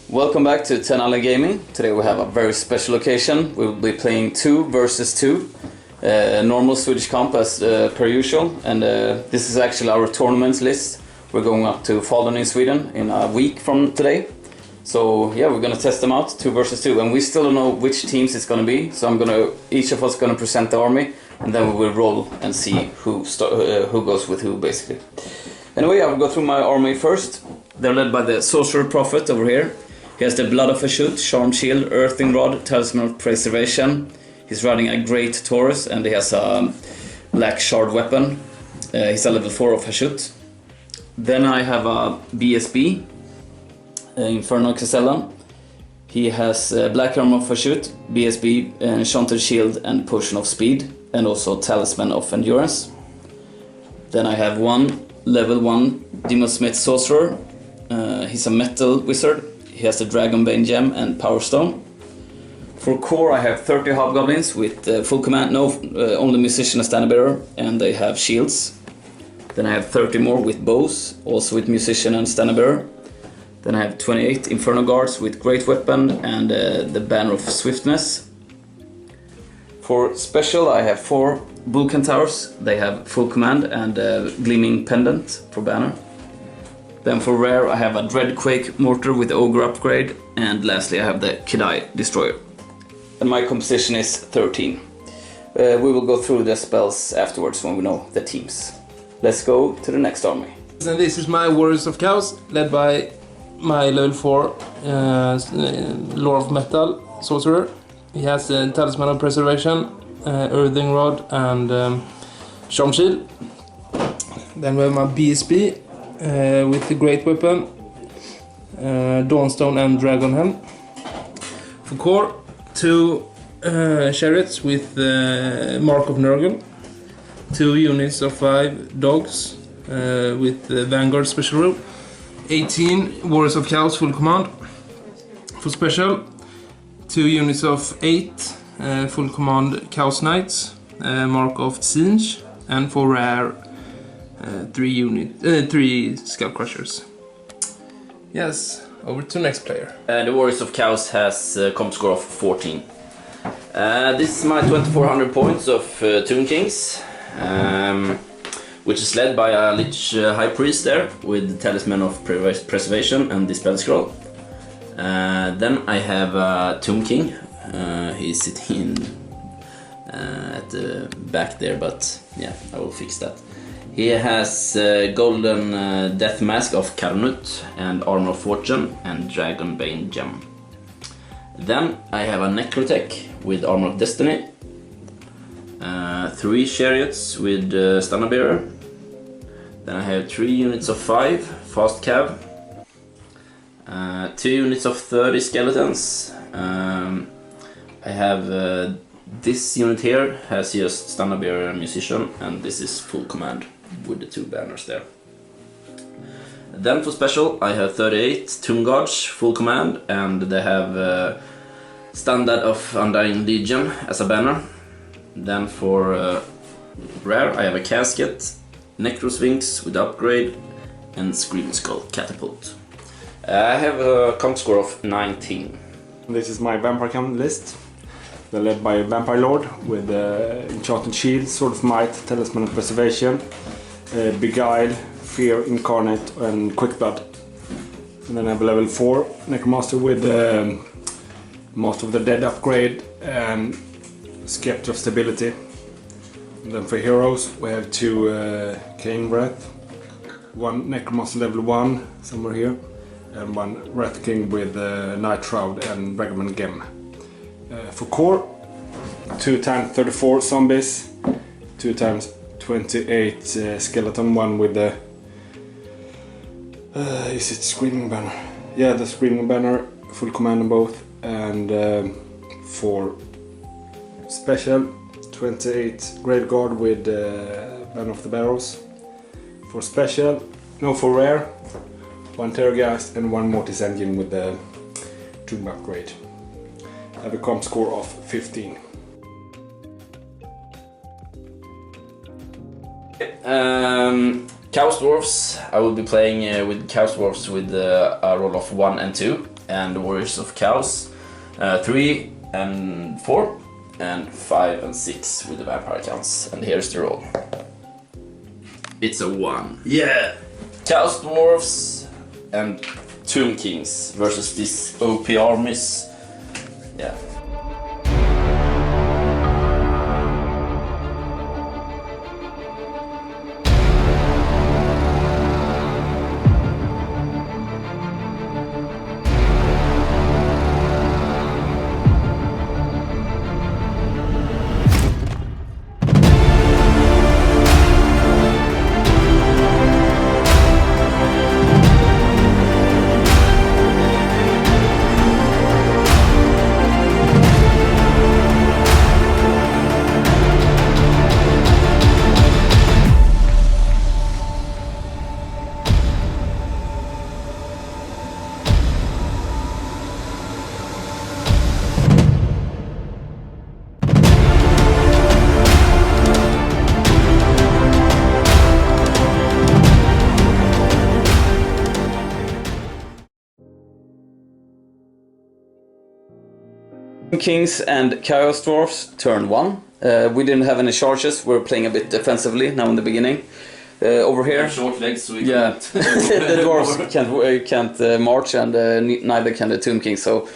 Welcome back to 10 Alley Gaming. Today we have a very special occasion. We will be playing 2 versus 2. Normal Swedish comp as per usual. And this is actually our tournament list. We're going up to Falun in Sweden in a week from today. So yeah, we're gonna test them out, 2 versus 2. And we still don't know which teams it's gonna be. So each of us gonna present the army. And then we will roll and see who goes with who, basically. Anyway, I will go through my army first. They're led by the Sorcerer Prophet over here. He has the Blood of a Shoot, Charm Shield, Earthing Rod, Talisman of Preservation. He's riding a Great Taurus and he has a Black Shard weapon. He's a level 4 of Hashut. Then I have a BSB, Infernal Castellan. He has Black Armor of Hashut, BSB, Enchanted Shield and Potion of Speed, and also Talisman of Endurance. Then I have one level 1 Demon Smith Sorcerer. He's a Metal Wizard. He has the Dragonbane Gem and Power Stone. For core I have 30 Hobgoblins with full command, only Musician and Standard Bearer, and they have shields. Then I have 30 more with bows, also with Musician and Standard Bearer. Then I have 28 Inferno Guards with Great Weapon and the Banner of Swiftness. For special I have 4 Vulcan Towers, they have full command and Gleaming Pendant for banner. Then for rare I have a Dreadquake Mortar with Ogre upgrade, and lastly I have the Kedai Destroyer. And my composition is 13. We will go through the spells afterwards when we know the teams. Let's go to the next army. And this is my Warriors of Chaos, led by my level 4 Lord of Metal Sorcerer. He has the Talisman of Preservation, Earthing Rod and Charm Shield. Then we have my BSB with the Great Weapon, Dawnstone and Dragon Helm. For core, 2 chariots with Mark of Nurgle, 2 units of 5 dogs with the Vanguard special rule, 18 Warriors of Chaos full command. For special, 2 units of 8 full command Chaos Knights, Mark of Tzeentch, and for rare 3 Skull Crushers. Yes, over to next player. The Warriors of Chaos has a comp score of 14. This is my 2400 points of Tomb Kings, which is led by a Lich High Priest there with Talisman of Preservation and Dispel Scroll. Then I have a Tomb King. He's sitting at the back there, but yeah, I will fix that. He has Golden Death Mask of Karnut and Armor of Fortune and Dragonbane Gem. Then I have a Necrotech with Armor of Destiny, 3 Chariots with Standard Bearer. Then I have 3 units of 5 Fast Cav, 2 units of 30 Skeletons. I have this unit here has just Standard Bearer and Musician, and this is full command with the 2 banners there. Then for special I have 38 Tomb Guards full command, and they have Standard of Undying Legion as a banner. Then for rare I have a Casket, Necrosphinx with upgrade, and Screaming Skull Catapult. I have a comp score of 19. This is my Vampire Camp list. They're led by a Vampire Lord with Enchanted Shield, Sword of Might, Talisman of Preservation, Beguile, Fear Incarnate and Quick Blood. And then I have a level 4 Necromaster with Master of the Dead upgrade and Scepter of Stability. And then for heroes we have 2 Cane Wrath, 1 Necromaster level 1 somewhere here, and 1 Wrath King with Night Shroud and Dragonbane Gem. For core, 2 times 34 zombies, 2 times 28 skeleton, 1 with the is it Screaming Banner? Yeah, the Screaming Banner, full command on both. And for special, 28 Great Guard with Banner of the Barrows. For special, for rare, 1 Terrorgeist and 1 Mortis Engine with the Tomb upgrade. I have a comp score of 15. Chaos Dwarfs. I will be playing with Chaos Dwarfs with a roll of 1 and 2. and the Warriors of Chaos 3 and 4, and 5 and 6 with the vampire counts. And here's the roll. It's a 1. Yeah! Chaos Dwarfs and Tomb Kings versus these OP armies. Yeah. Kings and Chaos Dwarfs, turn 1. We didn't have any charges, we were playing a bit defensively now in the beginning. Over here... Short legs, so we yeah, the Dwarfs can't march, and neither can the Tomb Kings. So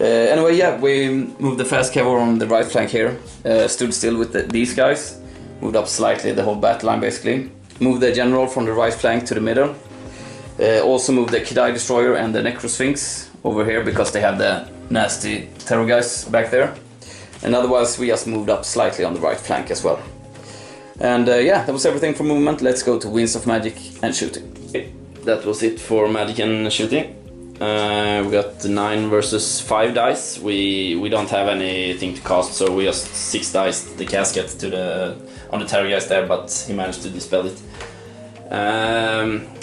anyway, yeah, we moved the fast cav over on the right flank here. Stood still with these guys. Moved up slightly the whole battle line basically. Moved the general from the right flank to the middle. Also moved the Kedai Destroyer and the Necrosphinx over here because they have the nasty terror guys back there. And otherwise we just moved up slightly on the right flank as well. And yeah, that was everything for movement. Let's go to Winds of Magic and Shooting. Okay. That was it for Magic and Shooting. We got 9 versus 5 dice. We don't have anything to cast, so we just 6 dice the casket to the on the terror guys there, but he managed to dispel it.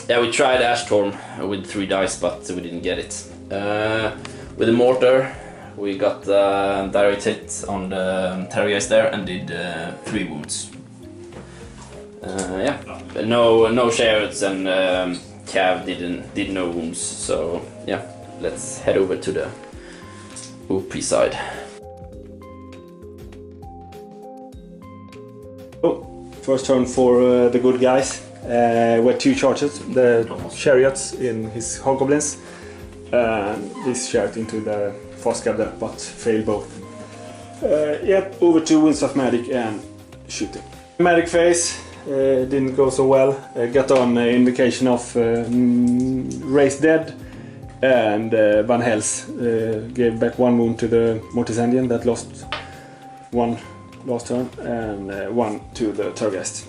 Yeah, we tried Ash Storm with 3 dice, but we didn't get it. With the mortar, we got direct hit on the terror guys there and did 3 wounds. Yeah, no chariots, and Cav did no wounds. So yeah, let's head over to the OP side. Oh, first turn for the good guys. With 2 charges, the chariots in his hobgoblins, and this chariot into the fast cav there, but failed both. Yep, over to Winds of Magic and Shooting. Magic phase didn't go so well. Got on invocation of Raised Dead, and Van Hels gave back 1 wound to the Mortisandian that lost 1 last turn, and 1 to the Turgeist.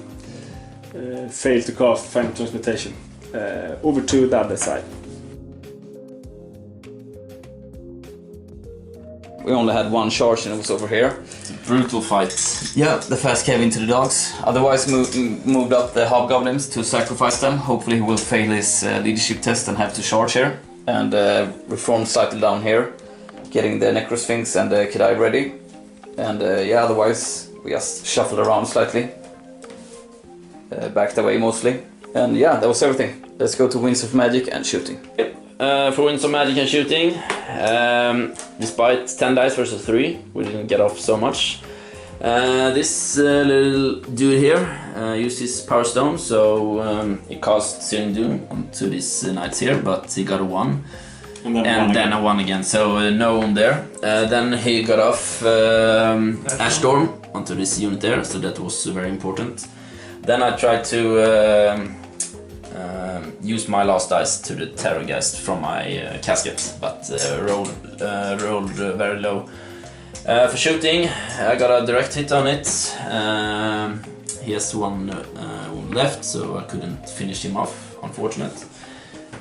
Failed to cast Final Transmutation. Over to the other side. We only had 1 charge and it was over here. It's a brutal fight. Yeah, the fast cav into the dogs. Otherwise moved up the hobgoblins to sacrifice them. Hopefully he will fail his leadership test and have to charge here. And reform slightly down here. Getting the Necrosphinx and the Kedai ready. And yeah, otherwise we just shuffled around slightly. Backed away mostly. And yeah, that was everything. Let's go to Winds of Magic and Shooting. Yep. For Winds of Magic and Shooting, despite 10 dice versus 3, we didn't get off so much. This little dude here used his Power Stone, so he cast Searing Doom onto these knights here, but he got a 1. And then a 1 again, so no one there. Then he got off Ash Storm onto this unit there, so that was very important. Then I tried to use my last dice to the Terrorgeist from my casket, but rolled very low. For shooting, I got a direct hit on it. He has 1 wound left, so I couldn't finish him off, unfortunate.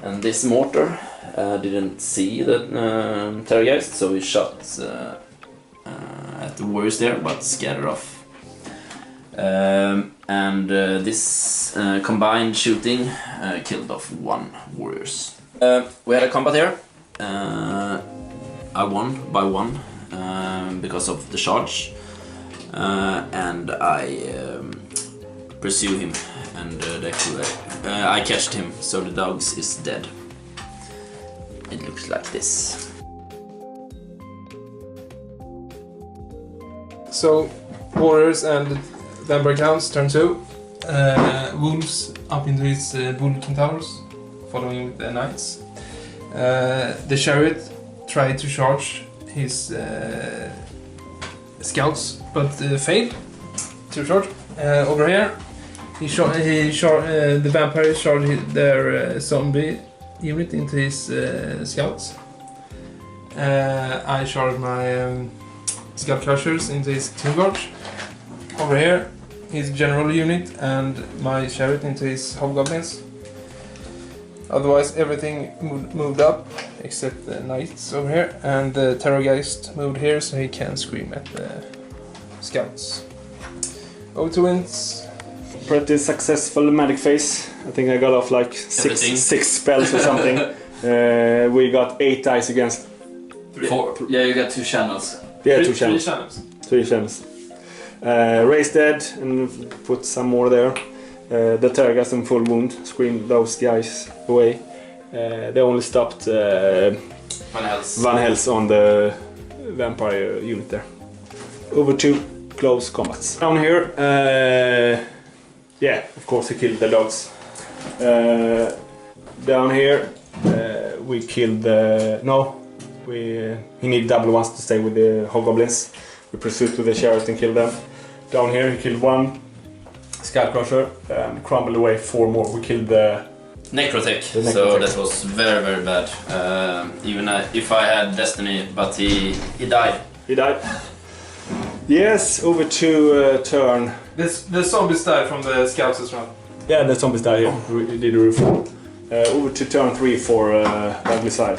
And this mortar didn't see the Terrorgeist, so he shot at the warriors there, but scattered off. And this combined shooting killed off 1 warriors. We had a combat here. I won by 1 because of the charge, and I pursue him, and I catched him, so the dogs is dead. It looks like this. So, warriors and vampire counts, turn 2. Wolves up into his bull centaurs, following with the knights. The chariot tried to charge his scouts, but failed to charge. Over here, the vampires charged their zombie unit into his scouts. I charged my scout crushers into his tomb guards. Over here, his general unit and my chariot into his hobgoblins. Otherwise, everything moved up except the knights over here, and the terrorgeist moved here so he can scream at the scouts. Over to wins. Pretty successful magic phase. I think I got off like six spells or something. We got 8 dice against 4. Yeah, you got 2 channels. Yeah, 2 channels. 3 channels. Raised dead and put some more there. The terrorgeist in full wound screamed those guys away. They only stopped Van Hels on the vampire unit there. Over to close combats. Down here, yeah, of course he killed the dogs. Down here, we killed the... No, he needed double ones to stay with the hobgoblins. We pursued to the chariot and killed them. Down here, he killed 1 skull crusher and crumbled away 4 more. We killed the Necrotech, so that was very, very bad. Even if I had Destiny, but he died. He died. Yes, over to turn. The zombies died from the scouts as well. Yeah, the zombies died here. We did a reform. Over to turn 3 for Dawi Zharr.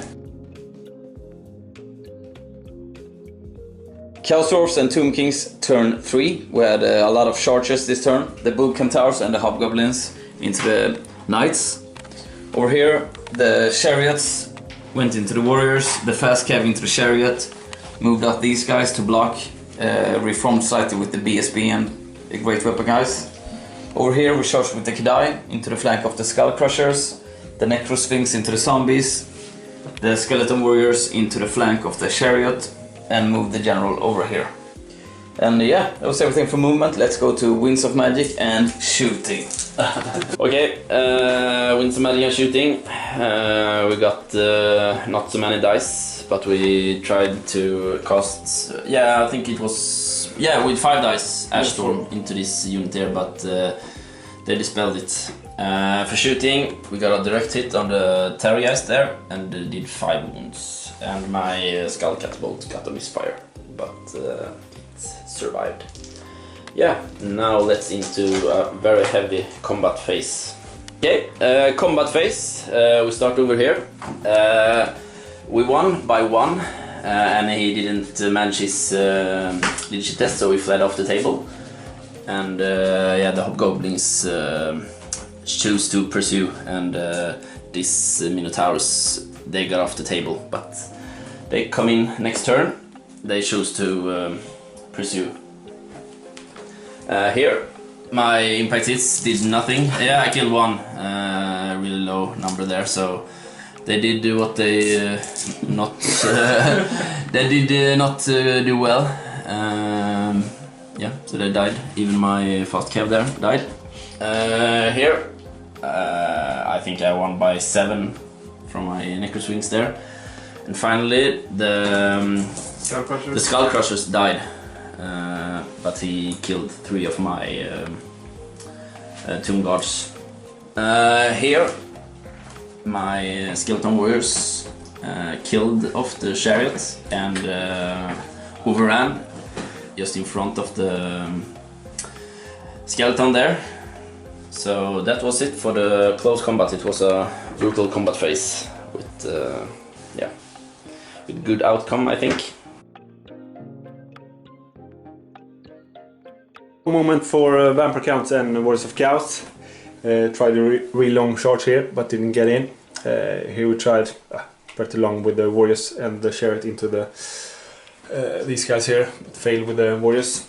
Chaos Dwarfs and Tomb Kings turn 3. We had a lot of charges this turn. The Bull Centaurs and the Hobgoblins into the Knights. Over here, the Chariots went into the Warriors. The Fast Cav into the Chariot. Moved up these guys to block. Reformed slightly with the BSB and the Great Weapon guys. Over here, we charged with the Kedai into the flank of the Skull Crushers. The Necro Sphinx into the Zombies. The Skeleton Warriors into the flank of the Chariot. And move the general over here. And yeah, that was everything for movement. Let's go to Winds of Magic and shooting. Okay, Winds of Magic and shooting. We got not so many dice, but we tried to cast... I think it was... with 5 dice Ashstorm into this unit here, but they dispelled it. For shooting, we got a direct hit on the terrorgeist there and did 5 wounds. And my skull catapult got a misfire, but it survived. Yeah, now let's into a very heavy combat phase. Okay, combat phase. We start over here. We won by 1, and he didn't manage his leadership test, so we fled off the table. And the hobgoblins chose to pursue, and these minotaurs, they got off the table, but they come in next turn. They choose to pursue. Here, my impact hits did nothing. Yeah, I killed 1, really low number there. So they did do what they not. They did not do well. So they died. Even my fast cav there died. Here, I think I won by 7 from my Necro Swings there. And finally, the Skull Crushers died, but he killed 3 of my Tomb Guards. Here, my Skeleton Warriors killed off the Chariot and overran just in front of the Skeleton there. So that was it for the close combat. It was a brutal combat phase with with good outcome, I think. Moment for Vampire Counts and Warriors of Chaos. Tried a really long charge here, but didn't get in. Here we tried pretty long with the Warriors and the Chariot into the these guys here, but failed with the Warriors.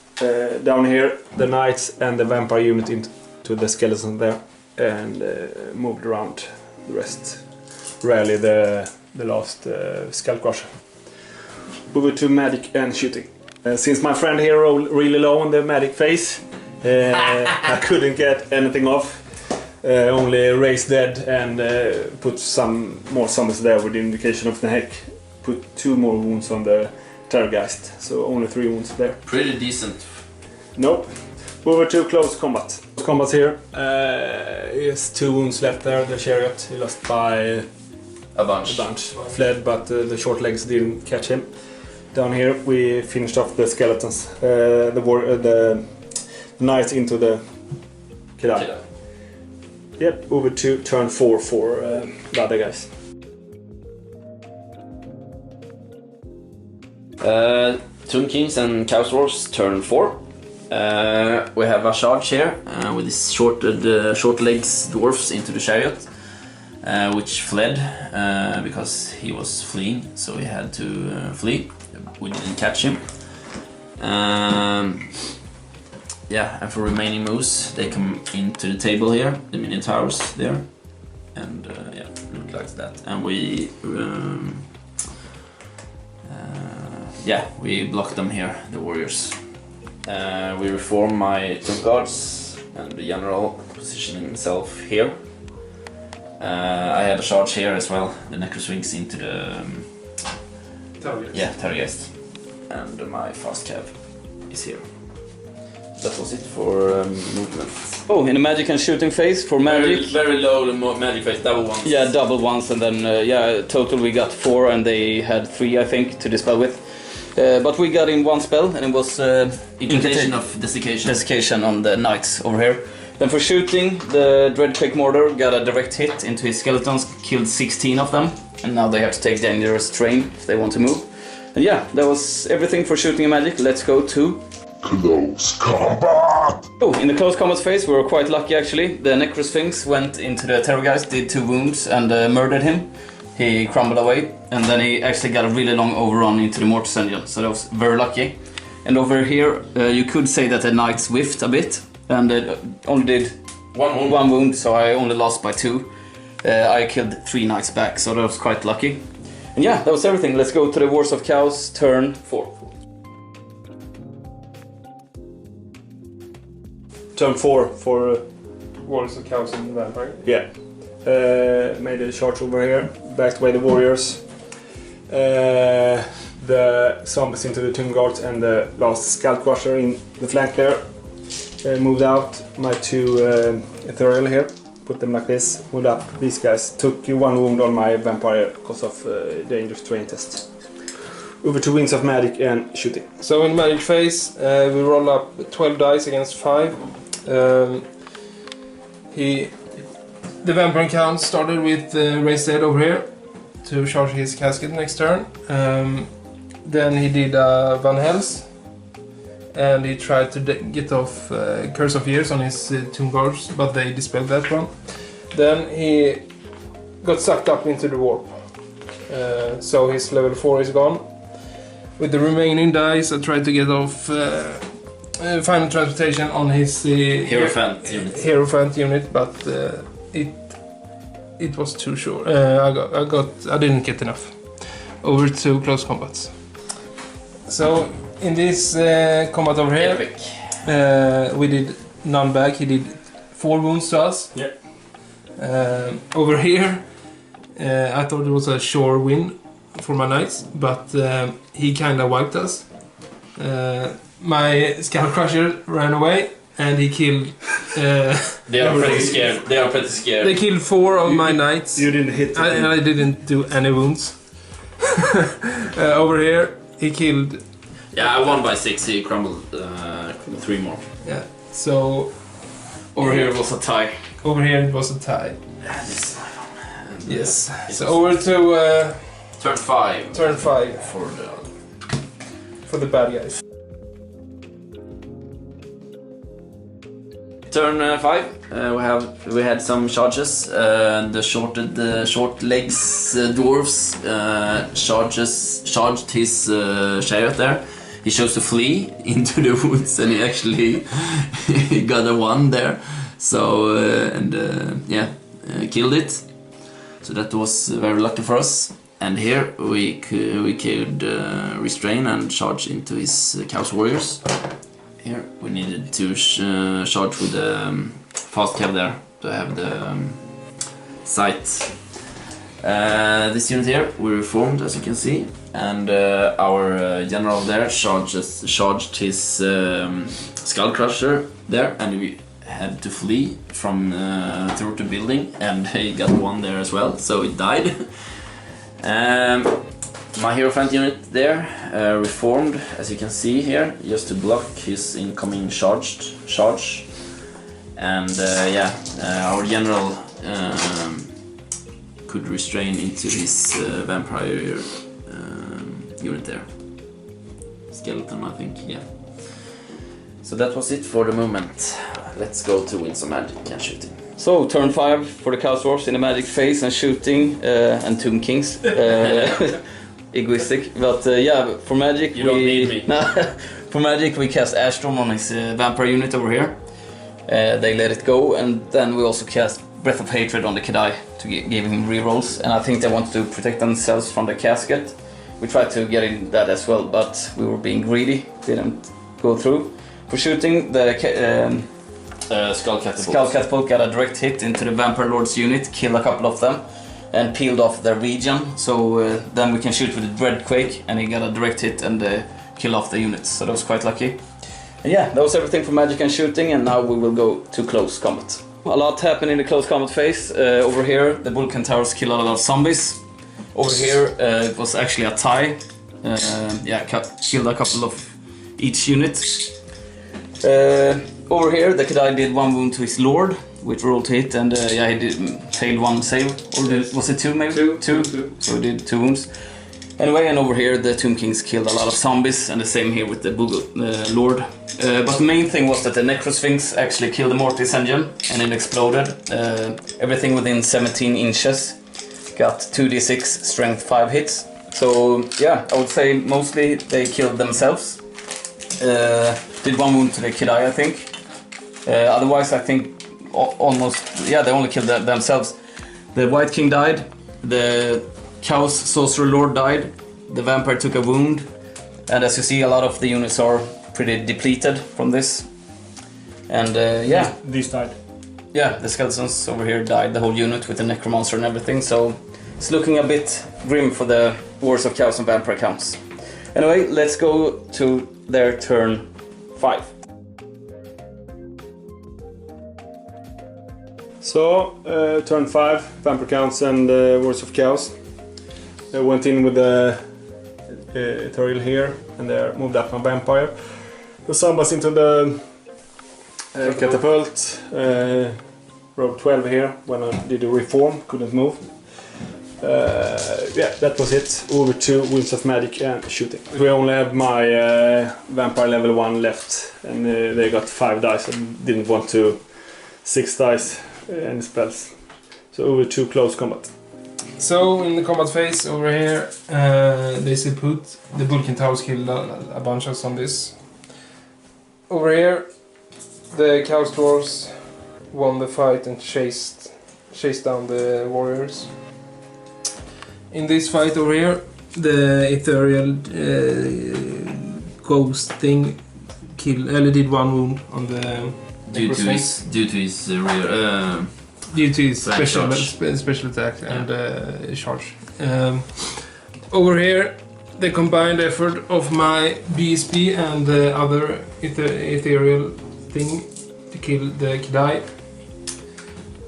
Down here, the Knights and the Vampire unit into the Skeleton there, and moved around the rest. Rarely the last Skull Crusher. Over to Magic and shooting. Since my friend here rolled really low on the magic phase, I couldn't get anything off. Only raise dead and put some more zombies there with the indication of the heck. Put 2 more wounds on the Terrorgeist, so only 3 wounds there. Pretty decent. Nope. Over to close combat. Combat here. He has 2 wounds left there. The chariot he lost by A bunch. Fled, but the short legs didn't catch him. Down here we finished off the skeletons. The knights into the Kedai. Yep, over to turn 4 for the other guys. Tomb Kings and Chaos Dwarfs, turn 4. We have a charge here with his short legs dwarfs into the chariot, which fled because he was fleeing, so he had to flee. We didn't catch him. Yeah, and for remaining moves, they come into the table here, the Minotaurs there, and yeah, look like that. And we we block them here, the warriors. We reform my Tomb Guards and the general positioning himself here. I had a charge here as well. The Necro swings into the Terrorgeist, and my fast cab is here. That was it for movement. Oh, in the magic and shooting phase for magic. Very low magic phase, double ones. Yeah, double ones, and then total we got 4, and they had 3, I think, to dispel with. But we got in 1 spell, and it was Incantation of Desiccation. Desiccation on the knights over here. Then for shooting, the Dreadquake Mortar got a direct hit into his skeletons, killed 16 of them, and now they have to take dangerous terrain if they want to move. And yeah, that was everything for shooting and magic. Let's go to close combat! Oh, in the close combat phase we were quite lucky actually. The Necrosphinx went into the Terrorgeist, did 2 wounds and murdered him. He crumbled away, and then he actually got a really long overrun into the Mortis Engine, so that was very lucky. And over here you could say that the Knights whiffed a bit, and only did 1 wound, so I only lost by 2. I killed 3 Knights back, so that was quite lucky. And yeah, that was everything. Let's go to the Wars of Chaos, turn 4. Turn 4 for Wars of Chaos and Vampire. yeah. Made a charge over here, backed by the warriors. The zombies into the Tomb Guards and the last Skull Crusher in the flank there. Moved out my 2 Ethereal here, put them like this, moved up. These guys took 1 wound on my Vampire because of dangerous terrain test. Over to Wings of Magic and shooting. So in magic phase, we roll up 12 dice against 5. The Vampire Count started with Raised Dead over here to charge his casket next turn. Then he did Van Hels, and he tried to get off Curse of Years on his Tomb Guards, but they dispelled that one. Then he got sucked up into the warp, so his level 4 is gone. With the remaining dice, I tried to get off Final Transportation on his Hierophant unit, but it was too short. I didn't get enough. Over to close combats. So in this combat over here, we did none back. He did 4 wounds to us. Yeah. Over here, I thought it was a sure win for my knights, but he kinda wiped us. My Skull Crusher ran away, and he killed. They are pretty scared. They killed 4 of my knights. You didn't hit them. I didn't do any wounds. Over here, he killed. Yeah, I won by 6. He crumbled 3 more. Yeah. So Over here it was a tie. over here it was a tie. This Yes. So over to turn 5 turn 5 for the bad guys. Turn 5. We had some charges. The short legs dwarves charged his chariot there. He chose to flee into the woods, and he actually he got a 1 there. So killed it. So that was very lucky for us. And here we could restrain and charge into his Chaos Warriors. Here we needed to charge with the fast cav there to have the sight. This unit here we reformed, as you can see, and our general there charged his Skull Crusher there, and we had to flee from through the building, and he got one there as well, so it died. My Hero Fantasy unit there reformed, as you can see here, just to block his incoming charge. And our general could restrain into his vampire unit there. Skeleton, I think, yeah. So that was it for the moment. Let's go to win some magic and shooting. So, turn 5 for the Chaos Dwarfs in the magic phase and shooting, and Tomb Kings. Egoistic, but for magic you don't need me. For magic we cast Ashstorm on his vampire unit over here. They let it go, and then we also cast Breath of Hatred on the Kedai to give him rerolls, and I think they want to protect themselves from the casket. We tried to get in that as well, but we were being greedy, didn't go through. For shooting, the Skull Catapult got a direct hit into the Vampire Lord's unit, killed a couple of them, and peeled off their region. So then we can shoot with the Dreadquake, and he got a direct hit and kill off the units. So that was quite lucky. And yeah, that was everything for magic and shooting, and now we will go to close combat. A lot happened in the close combat phase. Over here, the Vulcan Towers killed a lot of zombies. Over here, it was actually a tie. Killed a couple of each unit. Over here, the Kedai did 1 wound to his Lord, which rolled to hit, and he did failed 1 save. Or was it 2 maybe? 2. So he did 2 wounds. Anyway, and over here, the Tomb Kings killed a lot of zombies, and the same here with the Lord. But the main thing was that the Necrosphinx actually killed the Mortis engine, and it exploded. Everything within 17 inches got 2d6 strength 5 hits. So yeah, I would say mostly they killed themselves. Did 1 wound to the Kedai, I think. Otherwise, I think almost, they only killed themselves. The White King died, the Chaos Sorcerer Lord died, the Vampire took a wound, and as you see, a lot of the units are pretty depleted from this. And These died. Yeah, the Skeletons over here died, the whole unit with the Necromancer and everything, so it's looking a bit grim for the Wars of Chaos and Vampire counts. Anyway, let's go to their turn 5. So, turn 5, Vampire Counts and Wars of Chaos. I went in with the Ethereal here, and there moved up my Vampire. The Zombies into the Catapult. Rogue 12 here, when I did a reform, couldn't move. That was it. Over to Winds of Magic and shooting. We only have my Vampire level 1 left, and they got 5 dice. I didn't want to 6 dice any spells. So over to close combat. So in the combat phase over here, they say put the Vulcan Towers killed a bunch of zombies. Over here, the Chaos Dwarfs won the fight and chased down the warriors. In this fight over here, the ethereal ghost thing did 1 wound on the due to his rear due to his special attack and charge. Over here, the combined effort of my BSB and the other ethereal thing to kill the Kedai.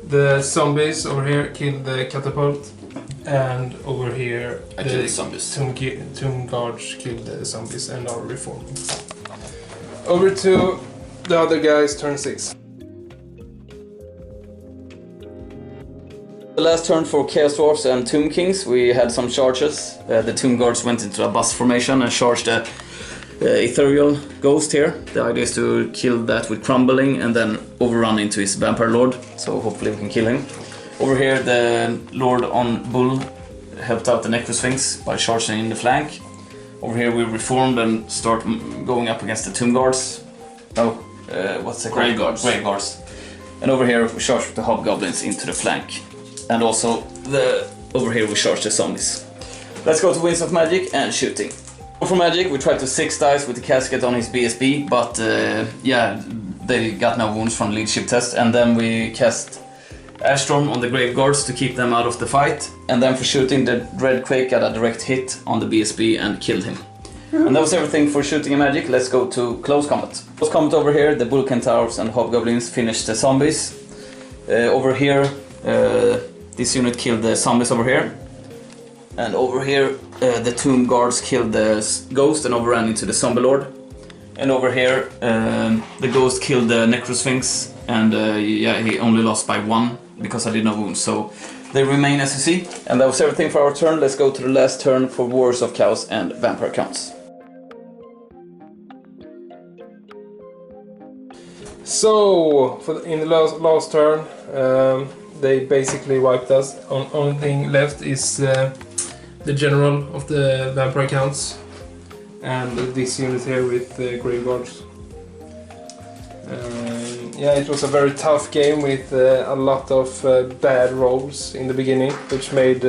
The zombies over here killed the catapult, and over here the zombies. Tomb guards killed the zombies and are reforming. Over to the other guys, turn 6. The last turn for Chaos Dwarfs and Tomb Kings, we had some charges. The Tomb Guards went into a bus formation and charged the ethereal ghost here. The idea is to kill that with crumbling and then overrun into his Vampire Lord, so hopefully we can kill him. Over here, the Lord on Bull helped out the Necrosphinx by charging in the flank. Over here we reformed and start going up against the Tomb Guards. What's it called? Grave Guards. And over here we charge with the Hobgoblins into the flank. And also over here we charge the zombies. Let's go to Winds of Magic and shooting. For Magic, we tried to 6 dice with the casket on his BSB, but yeah, they got no wounds from the leadership test. And then we cast Ashstorm on the Grave Guards to keep them out of the fight. And then for shooting, the Red Quake got a direct hit on the BSB and killed him. And that was everything for shooting and magic. Let's go to close combat. Close combat over here, the Bull Centaurs and Hobgoblins finished the zombies. Over here, this unit killed the zombies over here. And over here, the Tomb Guards killed the Ghost and overran into the Zombie Lord. And over here, the Ghost killed the Necrosphinx. And yeah, he only lost by 1 because I did no wounds. So they remain as you see. And that was everything for our turn. Let's go to the last turn for Warriors of Chaos and Vampire Counts. So, in the last turn, they basically wiped us. Only thing left is the general of the Vampire Counts and this unit here with the Grave Guards. Yeah, it was a very tough game with a lot of bad rolls in the beginning, which made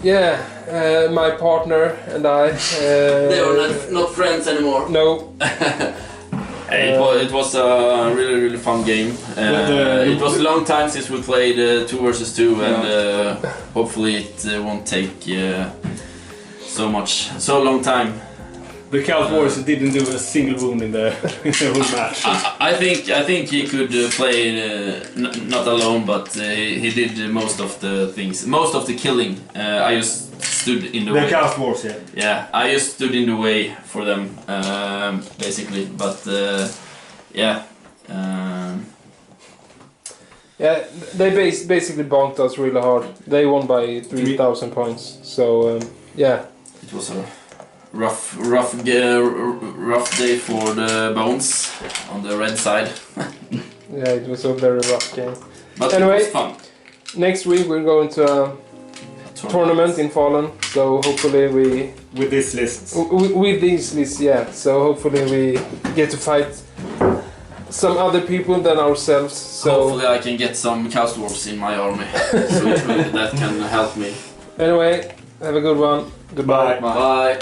my partner and I... they were not friends anymore. No. It was a really fun game. It was a long time since we played 2 versus 2, and hopefully it won't take so long time. The Chaos Warriors didn't do a single wound in the whole match. I think he could play not alone, but he did most of the things, most of the killing. I just stood in the way. The Chaos Warriors, yeah. Yeah, I just stood in the way for them, basically. But yeah. Yeah, they basically bonked us really hard. They won by 3,000 points. So yeah. It was a rough day for the bones on the red side. Yeah, it was a very rough game. But anyway, it was fun. Next week we're going to a tournament in Fallen. So hopefully we with this list. With these lists, yeah. So hopefully we get to fight some other people than ourselves. So hopefully I can get some Chaos Dwarfs in my army, so that can help me. Anyway, have a good one. Goodbye. Bye.